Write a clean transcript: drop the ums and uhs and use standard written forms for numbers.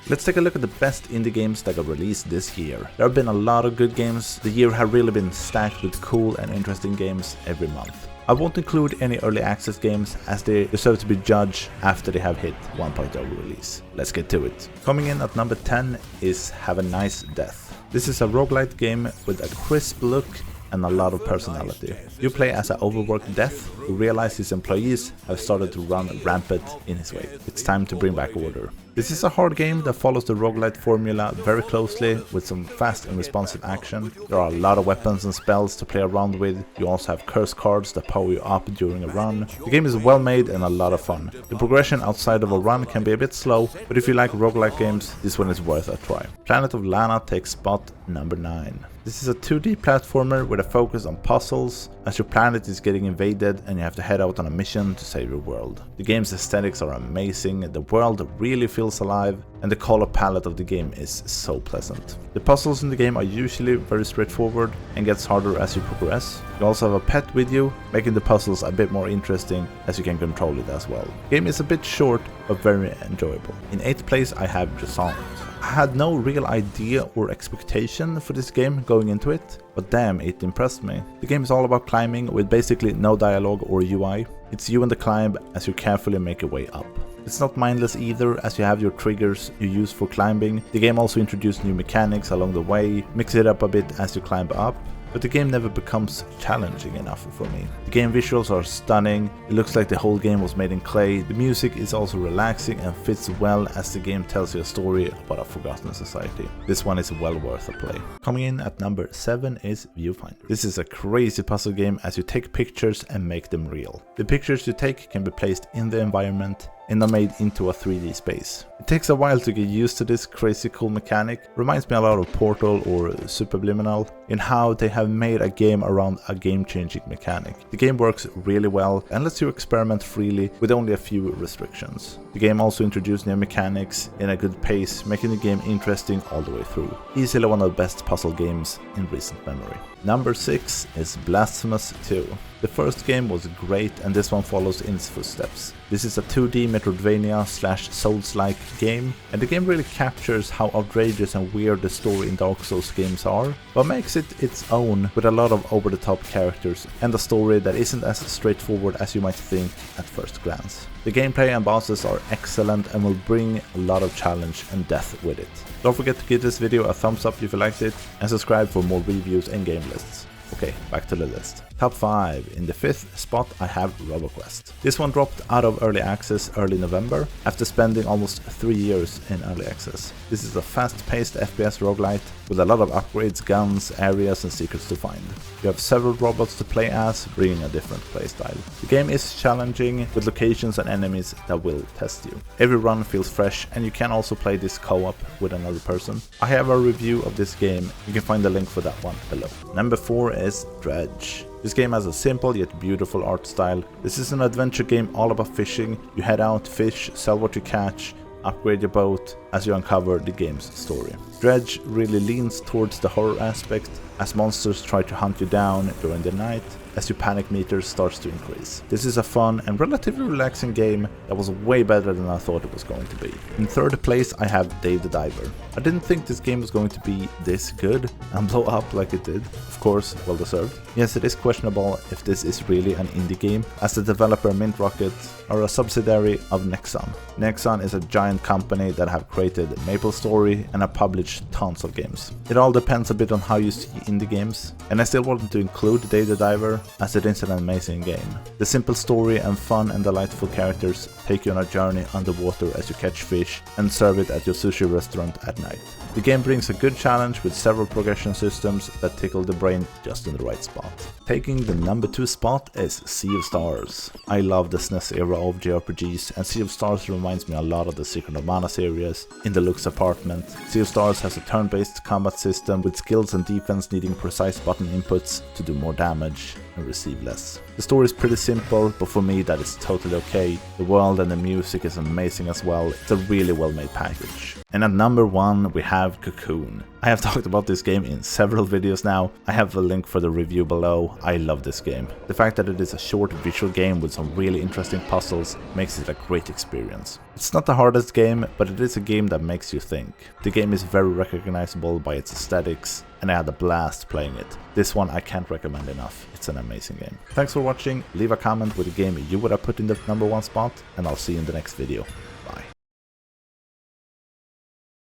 Let's take a look at the best indie games that got released this year. There have been a lot of good games. The year has really been stacked with cool and interesting games every month. I won't include any early access games as they deserve to be judged after they have hit 1.0 release. Let's get to it. Coming in at number 10 is Have a Nice Death. This is a roguelite game with a crisp look and a lot of personality. You play as an overworked Death who realizes his employees have started to run rampant in his way. It's time to bring back order. This is a hard game that follows the roguelite formula very closely with some fast and responsive action. There are a lot of weapons and spells to play around with. You also have curse cards that power you up during a run. The game is well made and a lot of fun. The progression outside of a run can be a bit slow, but if you like roguelite games, this one is worth a try. Planet of Lana takes spot number 9. This is a 2D platformer with a focus on puzzles as your planet is getting invaded and you have to head out on a mission to save your world. The game's aesthetics are amazing, the world really feels alive, and the color palette of the game is so pleasant. The puzzles in the game are usually very straightforward and gets harder as you progress. You also have a pet with you, making the puzzles a bit more interesting as you can control it as well. The game is a bit short but very enjoyable. In 8th place I have Jusant. I had no real idea or expectation for this game going into it, but damn, it impressed me. The game is all about climbing with basically no dialogue or UI. It's you and the climb as you carefully make your way up. It's not mindless either, as you have your triggers you use for climbing. The game also introduced new mechanics along the way, mix it up a bit as you climb up. But the game never becomes challenging enough for me. The game visuals are stunning, it looks like the whole game was made in clay, the music is also relaxing and fits well as the game tells you a story about a forgotten society. This one is well worth a play. Coming in at number 7 is Viewfinder. This is a crazy puzzle game as you take pictures and make them real. The pictures you take can be placed in the environment and are made into a 3D space. It takes a while to get used to this crazy cool mechanic. Reminds me a lot of Portal or Superliminal in how they have made a game around a game-changing mechanic. The game works really well and lets you experiment freely with only a few restrictions. The game also introduced new mechanics in a good pace, making the game interesting all the way through. Easily one of the best puzzle games in recent memory. Number 6 is Blasphemous 2. The first game was great and this one follows in its footsteps. This is a 2D Metroidvania / Souls-like game, and the game really captures how outrageous and weird the story in Dark Souls games are, but makes it its own with a lot of over-the-top characters and a story that isn't as straightforward as you might think at first glance. The gameplay and bosses are excellent and will bring a lot of challenge and death with it. Don't forget to give this video a thumbs up if you liked it, and subscribe for more reviews and game lists. Okay, back to the list. Top 5. In the 5th spot I have Roboquest. This one dropped out of early access early November after spending almost 3 years in early access. This is a fast-paced FPS roguelite with a lot of upgrades, guns, areas and secrets to find. You have several robots to play as, bringing a different playstyle. The game is challenging with locations and enemies that will test you. Every run feels fresh and you can also play this co-op with another person. I have a review of this game, you can find the link for that one below. Number 4 is Dredge. This game has a simple yet beautiful art style. This is an adventure game all about fishing. You head out, fish, sell what you catch, upgrade your boat as you uncover the game's story. Dredge really leans towards the horror aspect as monsters try to hunt you down during the night as your panic meter starts to increase. This is a fun and relatively relaxing game that was way better than I thought it was going to be. In 3rd place I have Dave the Diver. I didn't think this game was going to be this good and blow up like it did. Of course, well deserved. Yes, it is questionable if this is really an indie game, as the developer Mint Rocket are a subsidiary of Nexon. Nexon is a giant company that have created MapleStory and have published tons of games. It all depends a bit on how you see indie games, and I still wanted to include Dave the Diver as it is an amazing game. The simple story and fun and delightful characters take you on a journey underwater as you catch fish and serve it at your sushi restaurant at night. The game brings a good challenge with several progression systems that tickle the brain just in the right spot. Taking the number 2 spot is Sea of Stars. I love the SNES era of JRPGs, and Sea of Stars reminds me a lot of the Secret of Mana series in the Lux apartment. Sea of Stars has a turn-based combat system with skills and defense needing precise button inputs to do more damage. and receive less. The story is pretty simple, but for me that is totally okay. The world and the music is amazing as well. It's a really well made package. And at number 1 we have Cocoon. I have talked about this game in several videos now. I have a link for the review below. I love this game. The fact that it is a short visual game with some really interesting puzzles makes it a great experience. It's not the hardest game, but it is a game that makes you think. The game is very recognizable by its aesthetics, and I had a blast playing it. This one I can't recommend enough. It's an amazing game. Thanks for watching. Leave a comment with a game you would have put in the number 1 spot, and I'll see you in the next video. Bye.